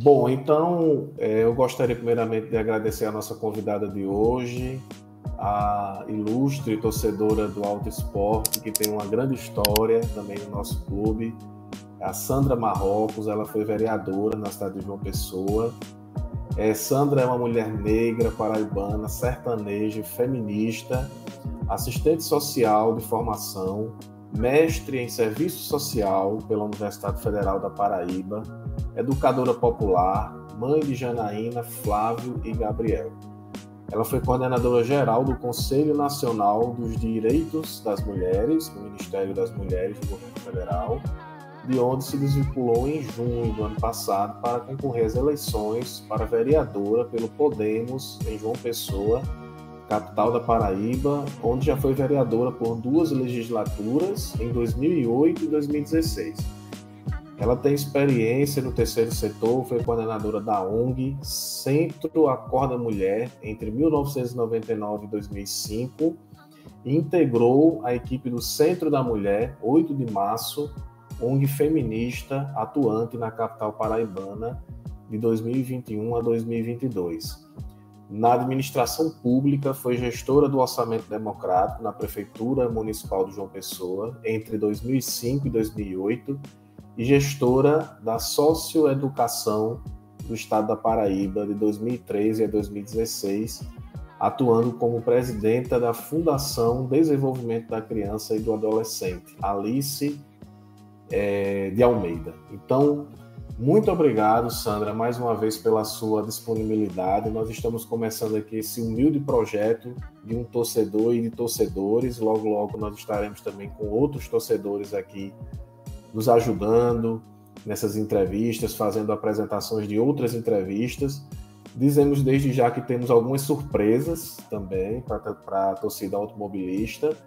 Bom, então eu gostaria primeiramente de agradecer a nossa convidada de hoje, a ilustre torcedora do Alto Esporte, que tem uma grande história também no nosso clube, a Sandra Marrocos. Ela foi vereadora na cidade de João Pessoa. Sandra é uma mulher negra, paraibana, sertaneja, feminista, assistente social de formação, mestre em serviço social pela Universidade Federal da Paraíba, educadora popular, mãe de Janaína, Flávio e Gabriel. Ela foi coordenadora geral do Conselho Nacional dos Direitos das Mulheres, do Ministério das Mulheres do Governo Federal, de onde se desvinculou em junho do ano passado para concorrer às eleições para vereadora pelo Podemos em João Pessoa, capital da Paraíba, onde já foi vereadora por 2 legislaturas, em 2008 e 2016. Ela tem experiência no terceiro setor, foi coordenadora da ONG Centro Acorda Mulher entre 1999 e 2005 e integrou a equipe do Centro da Mulher, 8 de março, ONG feminista atuante na capital paraibana de 2021 a 2022. Na administração pública, foi gestora do Orçamento Democrático na Prefeitura Municipal de João Pessoa entre 2005 e 2008 e gestora da Socioeducação do Estado da Paraíba de 2013 a 2016, atuando como presidenta da Fundação Desenvolvimento da Criança e do Adolescente, Alice de Almeida. Então, muito obrigado, Sandra, mais uma vez pela sua disponibilidade. Nós estamos começando aqui esse humilde projeto de um torcedor e de torcedores. Logo, logo nós estaremos também com outros torcedores aqui nos ajudando nessas entrevistas, fazendo apresentações de outras entrevistas. Dizemos desde já que temos algumas surpresas também para a torcida automobilista.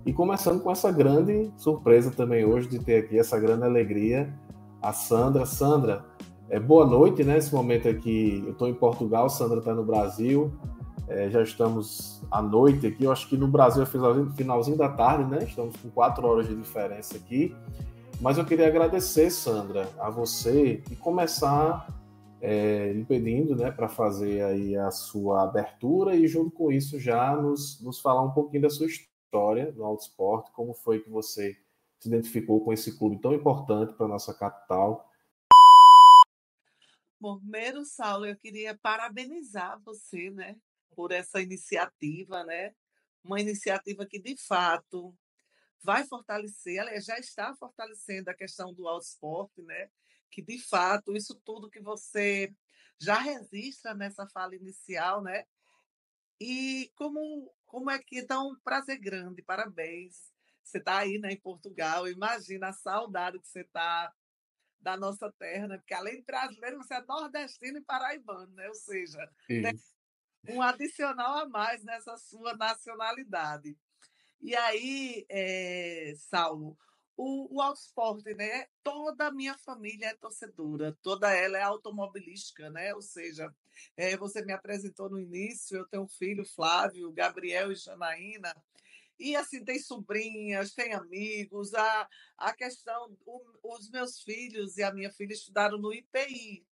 E começando com essa grande surpresa também hoje de ter aqui essa grande alegria, a Sandra. Sandra, boa noite, né? Nesse momento aqui, eu estou em Portugal, Sandra está no Brasil, já estamos à noite aqui, eu acho que no Brasil é finalzinho da tarde, né? Estamos com 4 horas de diferença aqui, mas eu queria agradecer, Sandra, a você e começar lhe pedindo, né, para fazer aí a sua abertura e junto com isso já nos falar um pouquinho da sua história no Alto Esporte, como foi que você se identificou com esse clube tão importante para a nossa capital. Bom, primeiro, Saulo, eu queria parabenizar você, né, por essa iniciativa, né? Uma iniciativa que, de fato, vai fortalecer, aliás, já está fortalecendo a questão do autoesporte, né? Que, de fato, isso tudo que você já registra nessa fala inicial, né? E como é que então um prazer grande, parabéns. Você está aí, né, em Portugal, imagina a saudade que você está da nossa terra, né? Porque além de brasileiro, você é nordestino e paraibano, né? Ou seja, tem Isso. um adicional a mais nessa sua nacionalidade. E aí, Saulo, o autoesporte, né? Toda a minha família é torcedora, toda ela é automobilística, né? Ou seja, você me apresentou no início, eu tenho um filho, Flávio, Gabriel e Janaína, e assim, tem sobrinhas, tem amigos, a questão, os meus filhos e a minha filha estudaram no IPI.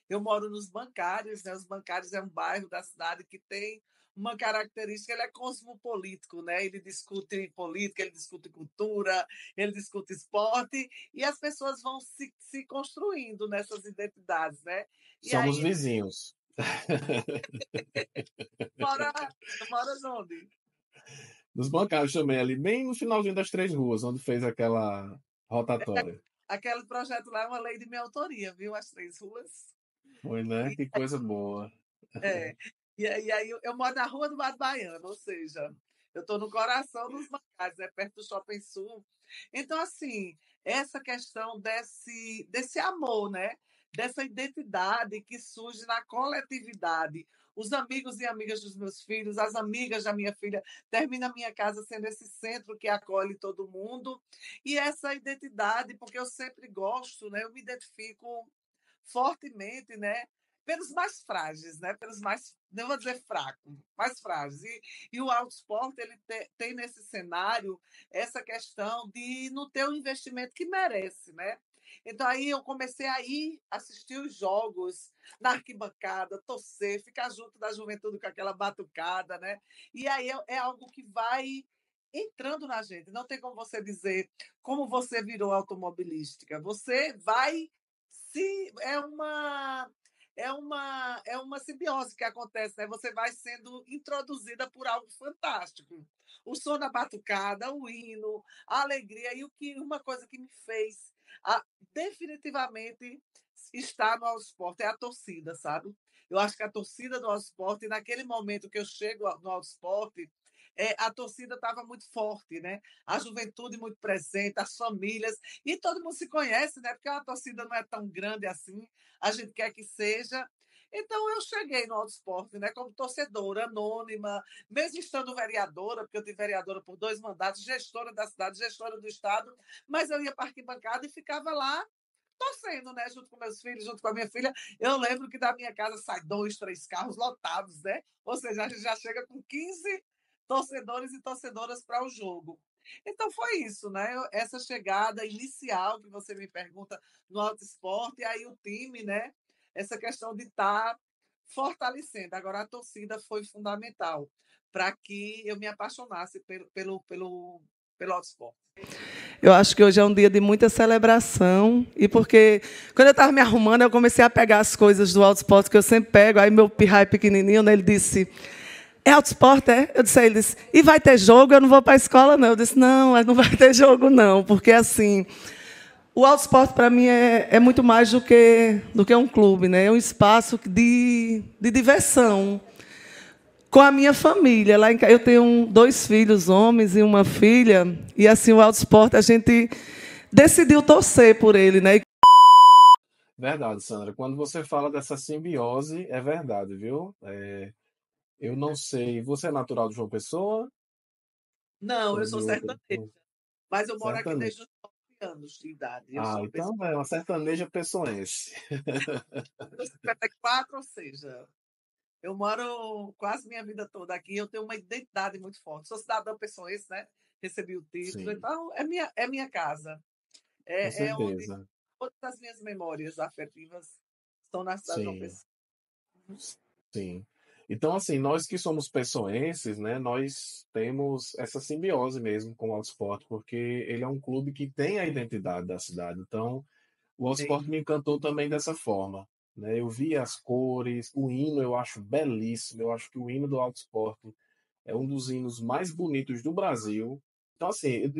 Eu moro nos Bancários, né? Os Bancários é um bairro da cidade que tem uma característica, ele é cosmopolítico, né? Ele discute política, ele discute cultura, ele discute esporte, e as pessoas vão se construindo nessas identidades, né? E Somos aí, vizinhos. mora, mora onde? Nos bancários também, ali bem no finalzinho das 3 ruas, onde fez aquela rotatória. Aquele projeto lá é uma lei de minha autoria, viu? As 3 ruas. Foi, né? E, Que coisa boa. é, e aí eu moro na Rua do Mato Baiano, ou seja, eu estou no coração dos bancários, é perto do Shopping Sul. Então, assim, essa questão desse amor, né? Dessa identidade que surge na coletividade. Os amigos e amigas dos meus filhos, as amigas da minha filha, termina a minha casa sendo esse centro que acolhe todo mundo. E essa identidade, porque eu sempre gosto, né? Eu me identifico fortemente, né? Pelos mais frágeis, né? Pelos mais, não vou dizer fracos, mais frágeis. E o autoesporte ele tem nesse cenário essa questão de não ter o investimento que merece, né? Então aí eu comecei a ir assistir os jogos na arquibancada, torcer, ficar junto da juventude com aquela batucada, né? E aí é algo que vai entrando na gente. Não tem como você dizer como você virou automobilística. Você vai se é uma simbiose que acontece, né? Você vai sendo introduzida por algo fantástico. O som da batucada, o hino, a alegria e uma coisa que me fez a, definitivamente estar no Auto Esporte é a torcida, sabe? Eu acho que a torcida do Auto Esporte, naquele momento que eu chego no Auto Esporte, a torcida estava muito forte, né? A juventude muito presente, as famílias, e todo mundo se conhece, né? Porque a torcida não é tão grande assim, a gente quer que seja. Então, eu cheguei no Auto Esporte, né, como torcedora, anônima, mesmo estando vereadora, porque eu tive vereadora por 2 mandatos, gestora da cidade, gestora do Estado, mas eu ia para a arquibancada e ficava lá torcendo, né, junto com meus filhos, junto com a minha filha. Eu lembro que da minha casa sai 2, 3 carros lotados, né? Ou seja, a gente já chega com 15 torcedores e torcedoras para o jogo. Então foi isso, né? Essa chegada inicial que você me pergunta no Auto Esporte, e aí o time, né? Essa questão de estar fortalecendo. Agora, a torcida foi fundamental para que eu me apaixonasse pelo Auto Esporte. Eu acho que hoje é um dia de muita celebração. E porque, quando eu estava me arrumando, eu comecei a pegar as coisas do Autosport, que eu sempre pego. Aí, meu pirraia pequenininho, né, ele disse: é Autosport, é? Eu disse a ele, disse, e vai ter jogo? Eu não vou para a escola, não. Eu disse, não vai ter jogo, não. Porque, assim, o Autosport, para mim, é muito mais do que um clube, né? É um espaço de diversão com a minha família. Lá eu tenho 2 filhos, homens, e uma filha. E, assim, o Autosport, a gente decidiu torcer por ele, né? Verdade, Sandra. Quando você fala dessa simbiose, é verdade, viu? Eu não sei. Você é natural de João Pessoa Não, eu ou sou de outra? sertaneja, mas eu moro aqui Sertaneja. desde os 9 anos de idade. Eu Ah, sou então é uma sertaneja pessoense. 54, ou seja, eu moro quase minha vida toda aqui. Eu tenho uma identidade muito forte. Sou cidadã pessoense, né? Recebi o título, Sim, então é minha casa. com É onde certeza. todas as minhas memórias afetivas estão na cidade de João Sim, Pessoa. Uhum. sim. Então, assim, nós que somos pessoenses, né, nós temos essa simbiose mesmo com o Autosport, porque ele é um clube que tem a identidade da cidade. Então, o Autosport Tem. me encantou também dessa forma, né? Eu vi as cores, o hino eu acho belíssimo. Eu acho que o hino do Autosport é um dos hinos mais bonitos do Brasil. Então, assim,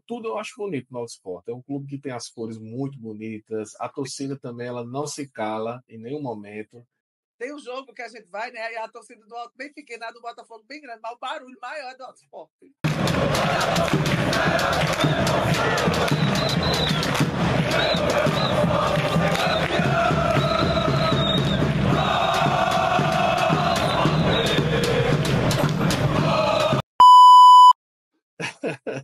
tudo eu acho bonito no Autosport. É um clube que tem as cores muito bonitas. A torcida também, ela não se cala em nenhum momento. Tem um jogo que a gente vai, né? E a torcida do Alto bem pequena, a do Botafogo bem grande, mas o barulho maior é do Alto Esporte.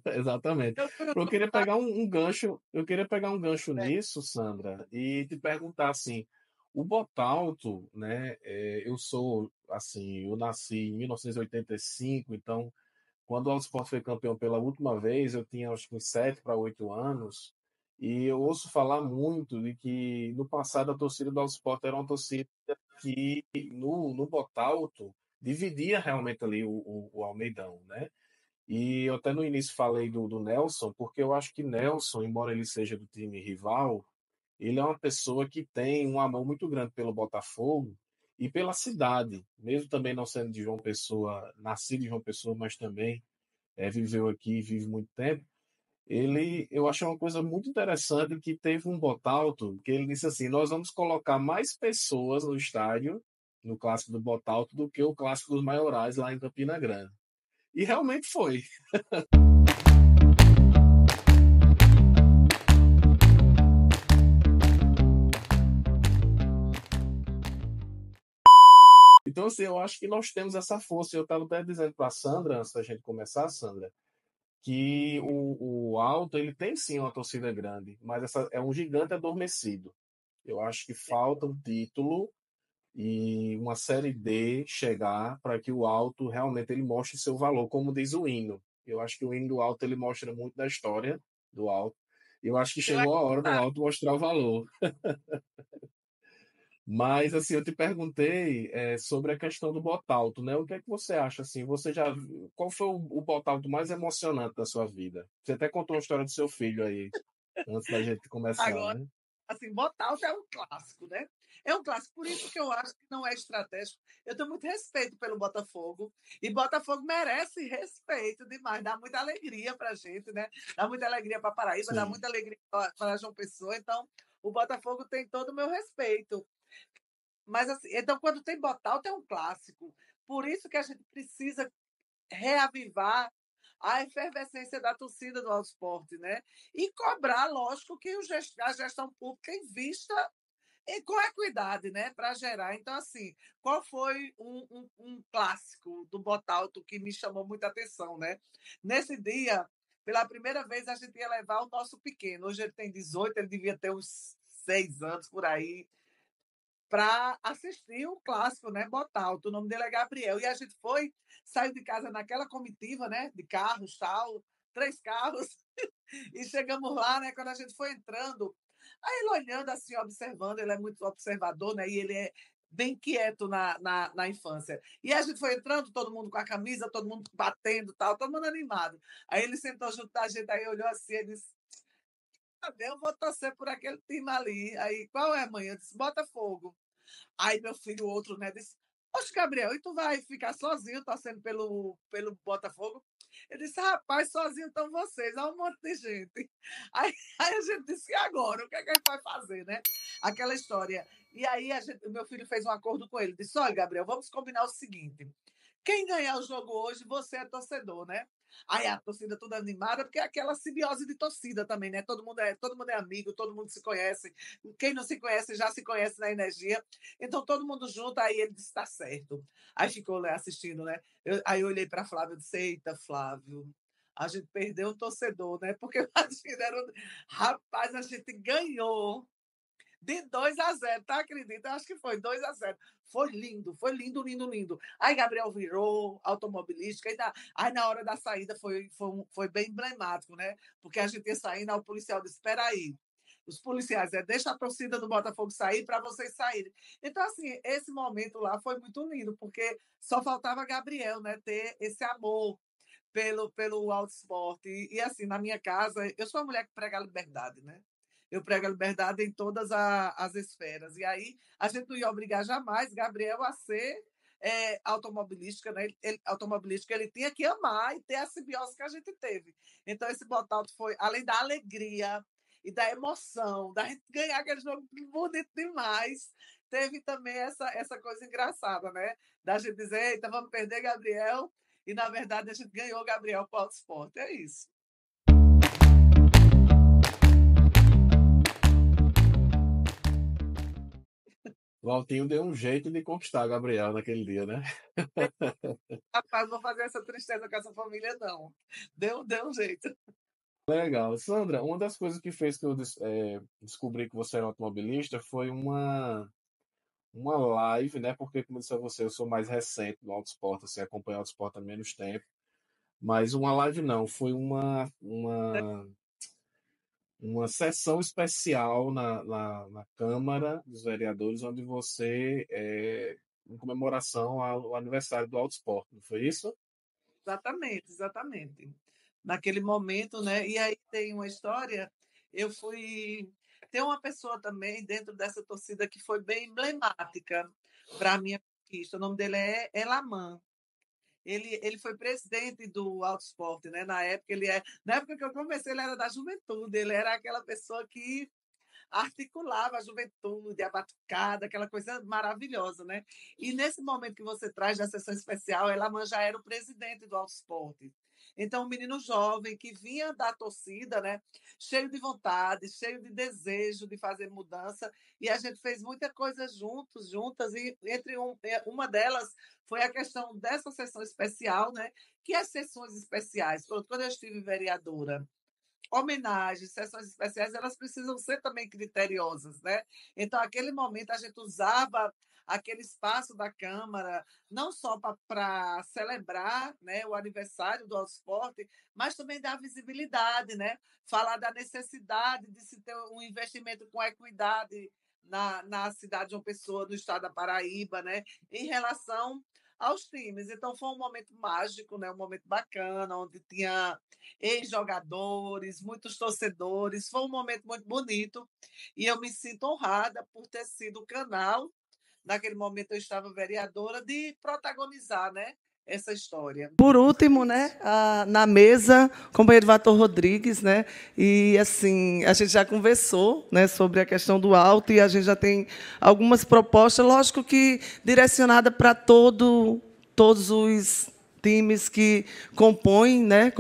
Exatamente. Eu fui Eu no queria pegar um gancho, eu queria pegar um gancho nisso, Sandra, e te perguntar assim, o Botalto, né? Eu sou assim, eu nasci em 1985, então quando o Auto foi campeão pela última vez, eu tinha acho que uns 7 para 8 anos, e eu ouço falar muito de que no passado a torcida do Auto era uma torcida que no Botalto dividia realmente ali o Almeidão, né? E eu até no início falei do Nelson, porque eu acho que Nelson, embora ele seja do time rival, ele é uma pessoa que tem um amor muito grande pelo Botafogo e pela cidade, mesmo também não sendo de João Pessoa, nascido em João Pessoa, mas também viveu aqui e vive muito tempo. Eu achei uma coisa muito interessante que teve um Botalto, que ele disse assim: nós vamos colocar mais pessoas no estádio, no clássico do Botalto, do que o clássico dos Maiorais lá em Campina Grande. E realmente foi. Então, assim, eu acho que nós temos essa força. Eu estava até dizendo para a Sandra, antes da gente começar, Sandra, que o Alto, ele tem sim uma torcida grande, mas essa é um gigante adormecido. Eu acho que falta um título e uma Série D chegar para que o Alto realmente ele mostre seu valor, como diz o hino. Eu acho que o hino do Alto ele mostra muito da história do Alto. Eu acho que Eu chegou a hora do Alto mostrar o valor. Mas, assim, eu te perguntei sobre a questão do Botalto, né? O que é que você acha, assim? Você já qual foi o Botalto mais emocionante da sua vida? Você até contou a história do seu filho aí, antes da gente começar, agora, né? assim, Botalto é um clássico, né? É um clássico, por isso que eu acho que não é estratégico. Eu tenho muito respeito pelo Botafogo, e Botafogo merece respeito demais, dá muita alegria pra gente, né? Dá muita alegria para Paraíba, dá Sim. muita alegria para João Pessoa, então o Botafogo tem todo o meu respeito. Mas assim, então quando tem Botalto é um clássico. Por isso que a gente precisa reavivar a efervescência da torcida do Alto Esporte, né? E cobrar, lógico, que a gestão pública invista com equidade, né? Para gerar. Então, assim, qual foi um clássico do Botalto que me chamou muita atenção, né? Nesse dia, pela primeira vez, a gente ia levar o nosso pequeno. Hoje ele tem 18, ele devia ter uns 6 anos por aí para assistir o clássico, né? Botalto. O nome dele é Gabriel. E a gente foi, saiu de casa naquela comitiva, né? De carros, tal, 3 carros, e chegamos lá, né? Quando a gente foi entrando, aí ele olhando assim, observando, ele é muito observador, né? E ele é bem quieto na infância. E a gente foi entrando, todo mundo com a camisa, todo mundo batendo, tal, todo mundo animado. Aí ele sentou junto da gente, aí olhou assim e disse: eu vou torcer por aquele time ali. Aí, qual é, mãe? Eu disse: Botafogo. Aí meu filho, o outro, né, disse: Oxe, Gabriel, e tu vai ficar sozinho torcendo pelo Botafogo? Ele disse: Rapaz, sozinho estão vocês, há um monte de gente. Aí a gente disse: E agora? O que é que a gente vai fazer, né? Aquela história. E aí o meu filho fez um acordo com ele: disse: Olha, Gabriel, vamos combinar o seguinte. Quem ganhar o jogo hoje, você é torcedor, né? Aí a torcida toda animada, porque é aquela simbiose de torcida também, né? Todo mundo é amigo, todo mundo se conhece. Quem não se conhece já se conhece na energia. Então todo mundo junto, aí ele disse: tá certo. Aí ficou lá assistindo, né? Aí eu olhei para Flávio e disse: Eita, Flávio, a gente perdeu o torcedor, né? Porque imagina, rapaz, a gente ganhou de 2-0, tá? Acredita? Acho que foi 2-0. Foi lindo, foi lindo, lindo, lindo. Aí Gabriel virou automobilística, aí na hora da saída foi bem emblemático, né? Porque a gente ia saindo, aí o policial disse: espera aí. Os policiais, deixa a torcida do Botafogo sair para vocês saírem. Então, assim, esse momento lá foi muito lindo, porque só faltava Gabriel, né, ter esse amor pelo auto esporte. E, assim, na minha casa, eu sou uma mulher que prega a liberdade, né? Eu prego a liberdade em todas as esferas. E aí a gente não ia obrigar jamais Gabriel a ser automobilística, né? Automobilística, ele tinha que amar e ter a simbiose que a gente teve. Então, esse Botalto foi, além da alegria e da emoção, da gente ganhar aquele jogo bonito demais, teve também essa coisa engraçada, né? Da gente dizer: eita, vamos perder Gabriel, e na verdade a gente ganhou Gabriel para o esporte. É isso. O Altinho deu um jeito de conquistar a Gabriel naquele dia, né? Rapaz, não vou fazer essa tristeza com essa família, não. Deu um jeito. Legal. Sandra, uma das coisas que fez que eu descobri que você era automobilista foi uma live, né? Porque, como eu disse a você, eu sou mais recente no Autosport, assim, acompanho o Autosport há menos tempo. Mas uma live não, foi uma sessão especial na Câmara dos Vereadores, onde você, em comemoração ao aniversário do Autosport, não foi isso? Exatamente, exatamente. Naquele momento, né? E aí tem uma história, eu fui. Tem uma pessoa também dentro dessa torcida que foi bem emblemática para a minha conquista. O nome dele é Elaman. Ele foi presidente do Auto Esporte, né? Na época que eu comecei, ele era da juventude, ele era aquela pessoa que articulava a juventude, a batucada, aquela coisa maravilhosa, né? E nesse momento que você traz da sessão especial, ela já era o presidente do Auto Esporte. Então, um menino jovem que vinha da torcida, né? Cheio de vontade, cheio de desejo de fazer mudança, e a gente fez muita coisa juntas, e uma delas foi a questão dessa sessão especial, né? Que as sessões especiais, quando eu estive vereadora homenagens, sessões especiais, elas precisam ser também criteriosas, né? Então, aquele momento a gente usava aquele espaço da Câmara, não só para celebrar, né, o aniversário do Autosport, mas também dar visibilidade, né? Falar da necessidade de se ter um investimento com equidade na cidade de João Pessoa, no estado da Paraíba, né? Em relação aos times. Então, foi um momento mágico, né? Um momento bacana, onde tinha ex-jogadores, muitos torcedores. Foi um momento muito bonito e eu me sinto honrada por ter sido o canal. Naquele momento eu estava vereadora de protagonizar, né, essa história. Por último, né, na mesa, o companheiro Vator Rodrigues, né, e assim, a gente já conversou, né, sobre a questão do alto e a gente já tem algumas propostas, lógico que direcionada para todos os times que compõem, né,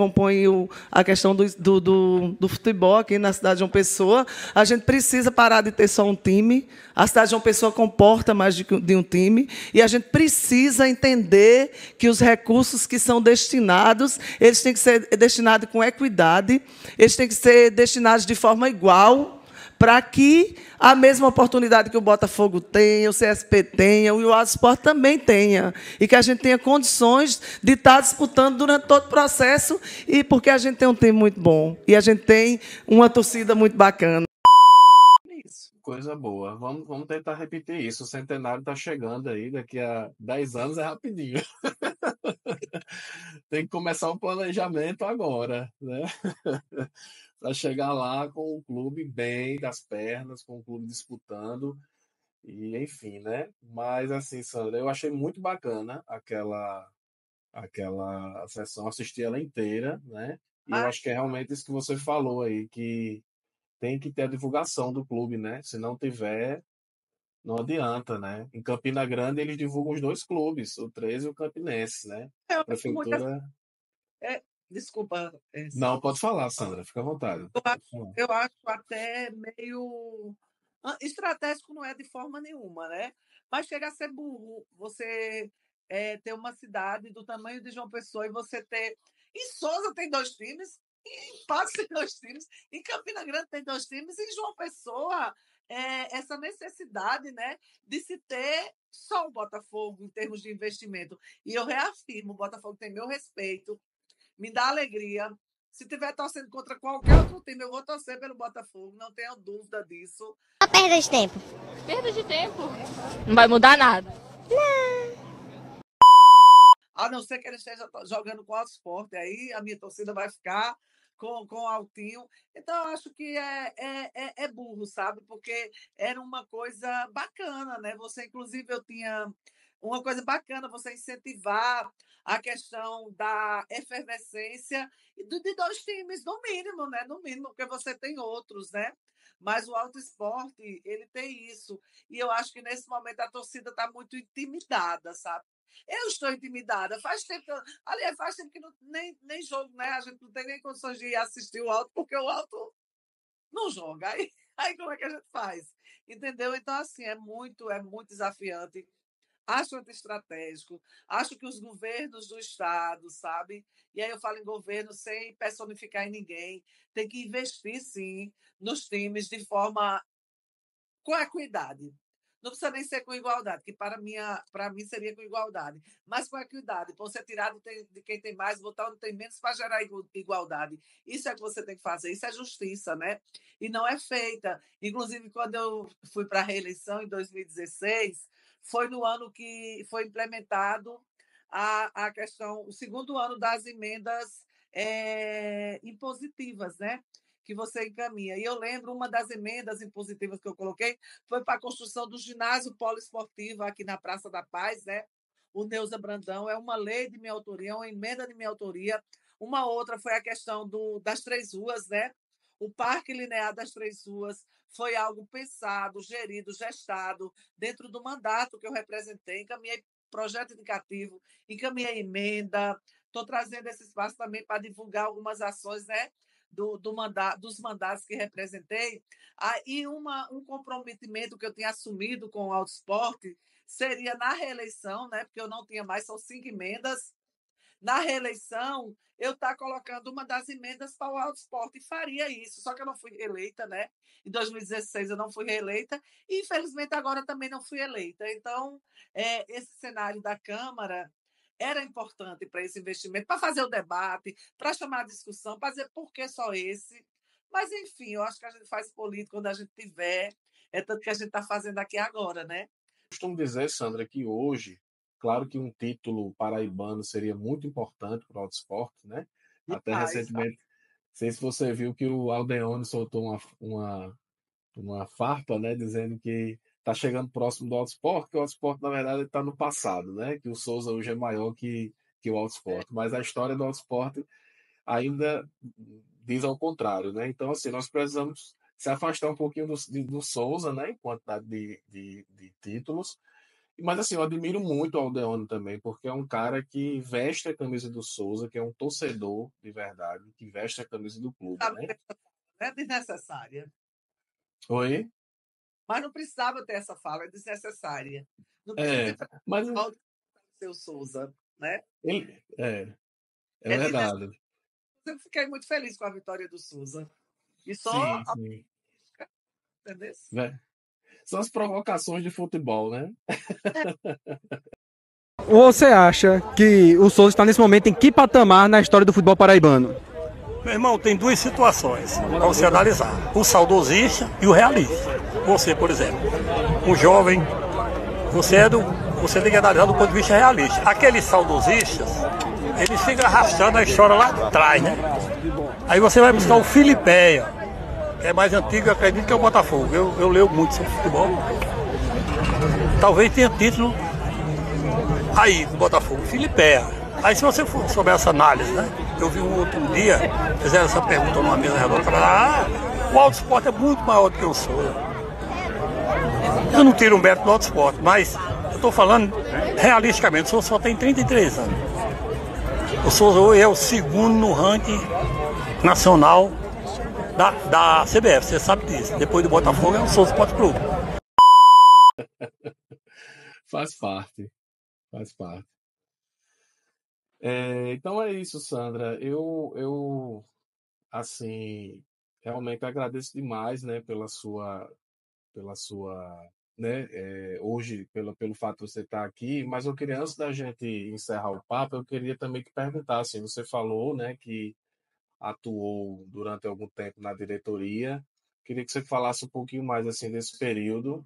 a questão do futebol aqui na cidade de João Pessoa. A gente precisa parar de ter só um time. A cidade de João Pessoa comporta mais de um time. E a gente precisa entender que os recursos que são destinados, eles têm que ser destinados com equidade, eles têm que ser destinados de forma igual, para que a mesma oportunidade que o Botafogo tenha, o CSP tenha, o Autosport também tenha, e que a gente tenha condições de estar disputando durante todo o processo, e porque a gente tem um time muito bom, e a gente tem uma torcida muito bacana. Isso, coisa boa. Vamos tentar repetir isso. O centenário está chegando aí, daqui a 10 anos é rapidinho. Tem que começar o planejamento agora, né? Para chegar lá com o clube bem das pernas, com o clube disputando, e enfim, né? Mas assim, Sandra, eu achei muito bacana aquela sessão, assisti ela inteira, né? E eu Ah, acho que é realmente isso que você falou aí, que tem que ter a divulgação do clube, né? Se não tiver, não adianta, né? Em Campina Grande eles divulgam os dois clubes, o 13 e o Campinense, né? eu A acho muito, prefeitura. desculpa, Não, Saulo. pode falar, Sandra, fica à vontade. Pode falar. Eu acho até meio estratégico, não é de forma nenhuma, né? Mas chega a ser burro você ter uma cidade do tamanho de João Pessoa e você ter. Em Sousa tem dois times, em Patos tem dois times, em Campina Grande tem dois times, e em João Pessoa essa necessidade, né, de se ter só o Botafogo em termos de investimento. E eu reafirmo, o Botafogo tem meu respeito, me dá alegria. Se tiver torcendo contra qualquer outro time, eu vou torcer pelo Botafogo, não tenho dúvida disso. Uma perda de tempo. Perda de tempo. Não vai mudar nada. A não ser que ele esteja jogando com o Autosport, aí a minha torcida vai ficar com o Altinho. Então, eu acho que é burro, sabe? Porque era uma coisa bacana, né? Você, inclusive, eu tinha uma coisa bacana, você incentivar a questão da efervescência de dois times, no mínimo, né? No mínimo, porque você tem outros, né? Mas o Auto Esporte, ele tem isso. E eu acho que nesse momento a torcida está muito intimidada, sabe? Eu estou intimidada. Faz tempo que aliás, faz tempo que nem jogo, né? A gente não tem nem condições de assistir o Alto, porque o Alto não joga. Aí como é que a gente faz? Entendeu? Então, assim, é muito desafiante. Acho anti-estratégico. Acho que os governos do Estado, sabe? E aí eu falo em governo sem personificar em ninguém. Tem que investir, sim, nos times de forma com equidade. Não precisa nem ser com igualdade, que para mim seria com igualdade, mas com equidade. Para você tirar de quem tem mais, botar onde tem menos para gerar igualdade. Isso é que você tem que fazer, isso é justiça, né? E não é feita. Inclusive, quando eu fui para a reeleição em 2016, foi no ano que foi implementado a questão, o segundo ano das emendas impositivas, né? Que você encaminha. E eu lembro, uma das emendas impositivas que eu coloquei foi para a construção do ginásio poliesportivo aqui na Praça da Paz, né? O Neuza Brandão, é uma lei de minha autoria, é uma emenda de minha autoria. Uma outra foi a questão das Três Ruas, né? O Parque Linear das Três Ruas foi algo pensado, gerido, gestado dentro do mandato que eu representei. Encaminhei projeto indicativo, encaminhei emenda. Estou trazendo esse espaço também para divulgar algumas ações, né? Dos mandatos que representei. E um comprometimento que eu tinha assumido com o Autosport seria na reeleição, né, porque eu não tinha mais, são 5 emendas, na reeleição, eu estar colocando uma das emendas para o Auto Esporte e faria isso, só que eu não fui reeleita, né? Em 2016 eu não fui reeleita e, infelizmente, agora também não fui eleita. Então, esse cenário da Câmara era importante para esse investimento, para fazer o debate, para chamar a discussão, para dizer por que só esse. Mas, enfim, eu acho que a gente faz política quando a gente tiver, é tanto que a gente está fazendo aqui agora, né? Costumo dizer, Sandra, que hoje, claro que um título paraibano seria muito importante para o Autosport, né? Até Demais. recentemente, não sei se você viu que o Aldeone soltou uma farpa, né, dizendo que está chegando próximo do Autosport, que o Autosport, na verdade, está no passado, né? Que o Souza hoje é maior que o Autosport. Mas a história do Autosport ainda diz ao contrário, né? Então, assim, nós precisamos se afastar um pouquinho do Souza, né, em quantidade de títulos. Mas, assim, eu admiro muito o Aldeone também, porque é um cara que veste a camisa do Souza, que é um torcedor de verdade, que veste a camisa do clube, Sabe, né? é desnecessária. Oi? Mas não precisava ter essa fala, é desnecessária. Não precisa É, ir para mas o seu Souza, né? é É desnecessário. verdade. Eu fiquei muito feliz com a vitória do Souza. E só, Sim, sim. entendeu? São as provocações de futebol, né? Você acha que o Souza está nesse momento em que patamar na história do futebol paraibano? Meu irmão, tem duas situações para você analisar: o saudosista e o realista. Você, por exemplo, um jovem, você tem que analisar do ponto de vista realista. Aqueles saudosistas, eles ficam arrastando a história lá atrás, né? Aí você vai buscar o Filipéia, que é mais antigo, eu acredito que é o Botafogo. Eu leio muito sobre futebol. Talvez tenha título aí do Botafogo, Filipéia. Aí se você for sobre essa análise, né? Eu vi um outro dia, fizeram essa pergunta numa mesa redonda, o Autosport é muito maior do que o Souza. Eu não tiro o mérito do Autosport, mas eu estou falando realisticamente, o Souza só tem 33 anos. O Souza hoje é o segundo no ranking nacional da CBF, você sabe disso. Depois do Botafogo é o Souza Esporte Clube. Faz parte, faz parte. Então é isso, Sandra. Eu assim, realmente agradeço demais, né, pela sua, né, hoje, pelo fato de você estar aqui, mas eu queria, antes da gente encerrar o papo, eu queria também te perguntar, assim, você falou, né, que atuou durante algum tempo na diretoria, queria que você falasse um pouquinho mais, assim, desse período,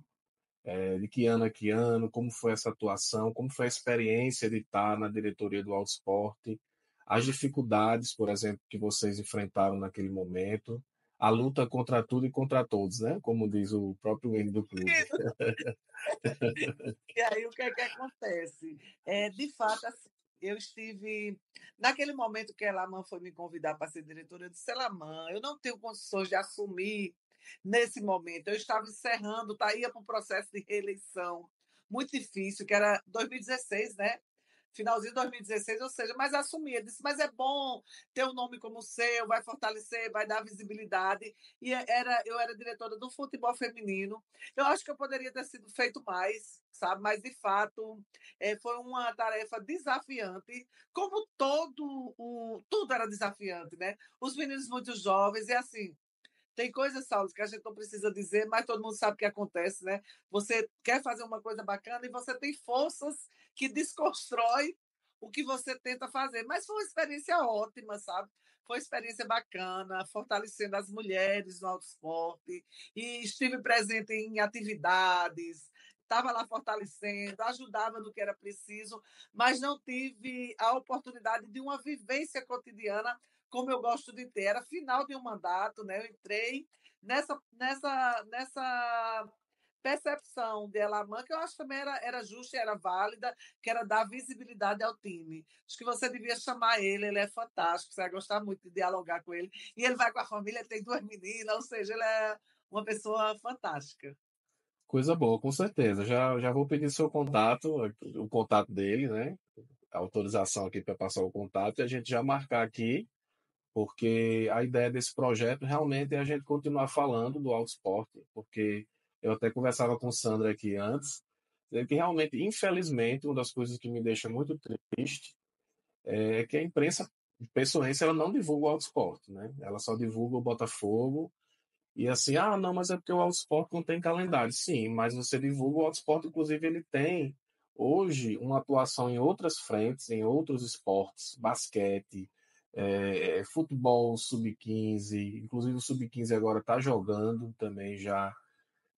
de que ano a que ano, como foi essa atuação, como foi a experiência de estar na diretoria do Autosport, as dificuldades, por exemplo, que vocês enfrentaram naquele momento, a luta contra tudo e contra todos, né? Como diz o próprio hino do clube. E aí, o que é que acontece? De fato, assim, eu estive. Naquele momento que a Elaman foi me convidar para ser diretora, eu disse: Elaman, eu não tenho condições de assumir nesse momento. Eu estava encerrando, ia para um processo de reeleição muito difícil, que era 2016, né? Finalzinho de 2016, ou seja, mas assumia, disse, mas é bom ter um nome como o seu, vai fortalecer, vai dar visibilidade. E eu era diretora do futebol feminino. Eu acho que eu poderia ter sido feito mais, sabe? Mas, de fato, foi uma tarefa desafiante, como tudo era desafiante, né? Os meninos muito jovens, e assim, tem coisas, Saulo, que a gente não precisa dizer, mas todo mundo sabe o que acontece, né? Você quer fazer uma coisa bacana e você tem forças que desconstrói o que você tenta fazer. Mas foi uma experiência ótima, sabe? Foi uma experiência bacana, fortalecendo as mulheres no alto esporte. E estive presente em atividades, estava lá fortalecendo, ajudava no que era preciso, mas não tive a oportunidade de uma vivência cotidiana como eu gosto de ter. Era final de um mandato, né? Eu entrei nessa percepção de Elaman, que eu acho que também era justa e era válida, que era dar visibilidade ao time. Acho que você devia chamar ele é fantástico, você vai gostar muito de dialogar com ele. E ele vai com a família, tem duas meninas, ou seja, ele é uma pessoa fantástica. Coisa boa, com certeza. Já vou pedir seu contato, o contato dele, né? A autorização aqui para passar o contato e a gente já marcar aqui, porque a ideia desse projeto realmente é a gente continuar falando do Autosport, porque eu até conversava com Sandra aqui antes, dizendo que realmente, infelizmente, uma das coisas que me deixa muito triste é que a imprensa pessoense ela não divulga o Auto Esporte, né? Ela só divulga o Botafogo. E assim, não, mas é porque o Auto Esporte não tem calendário. Sim, mas você divulga o Auto Esporte, inclusive ele tem hoje uma atuação em outras frentes, em outros esportes, basquete, futebol sub-15, inclusive o sub-15 agora está jogando também já,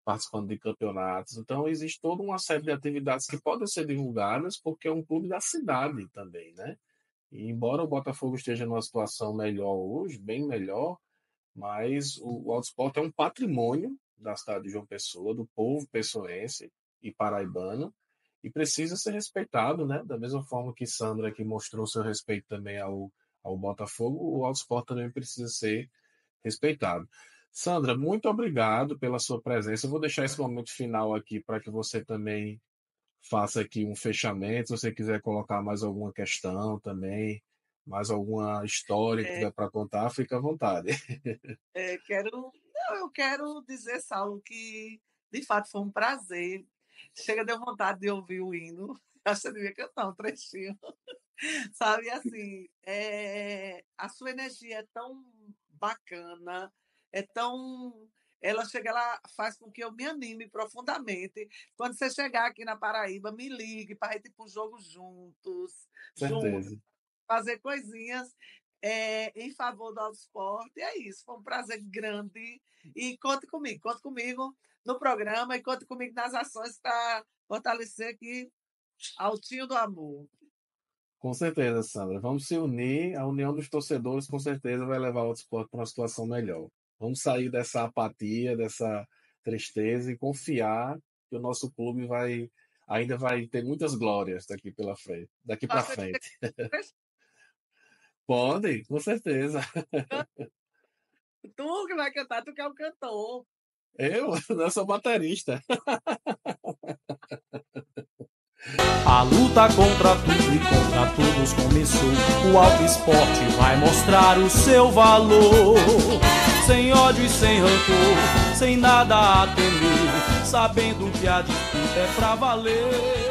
participando de campeonatos. Então existe toda uma série de atividades que podem ser divulgadas porque é um clube da cidade também, né? E embora o Botafogo esteja numa situação melhor hoje, bem melhor, mas o Auto Esporte é um patrimônio da cidade de João Pessoa, do povo pessoense e paraibano, e precisa ser respeitado, né? Da mesma forma que Sandra aqui mostrou seu respeito também ao Botafogo, o Auto Esporte também precisa ser respeitado. Sandra, muito obrigado pela sua presença. Eu vou deixar esse momento final aqui para que você também faça aqui um fechamento. Se você quiser colocar mais alguma questão também, mais alguma história que tiver para contar, fica à vontade. Eu quero dizer, Saulo, que de fato foi um prazer. Chega, deu vontade de ouvir o hino. Acho que você devia cantar um trechinho. Sabe, assim, a sua energia é tão bacana, ela chega lá, faz com que eu me anime profundamente. Quando você chegar aqui na Paraíba, me ligue para a gente ir para o jogo juntos, Certeza. fazer coisinhas em favor do Auto Esporte. É isso, foi um prazer grande. E conte comigo no programa e conte comigo nas ações para fortalecer aqui Altinho do Amor. Com certeza, Sandra. Vamos se unir. A união dos torcedores, com certeza, vai levar o Auto Esporte para uma situação melhor. Vamos sair dessa apatia, dessa tristeza e confiar que o nosso clube ainda vai ter muitas glórias daqui para frente. Pode, com certeza. Tu que vai cantar, tu que é o cantor. Eu sou baterista. A luta contra tudo e contra todos começou. O Auto Esporte vai mostrar o seu valor. Sem ódio e sem rancor, sem nada a temer, sabendo que a disputa é pra valer.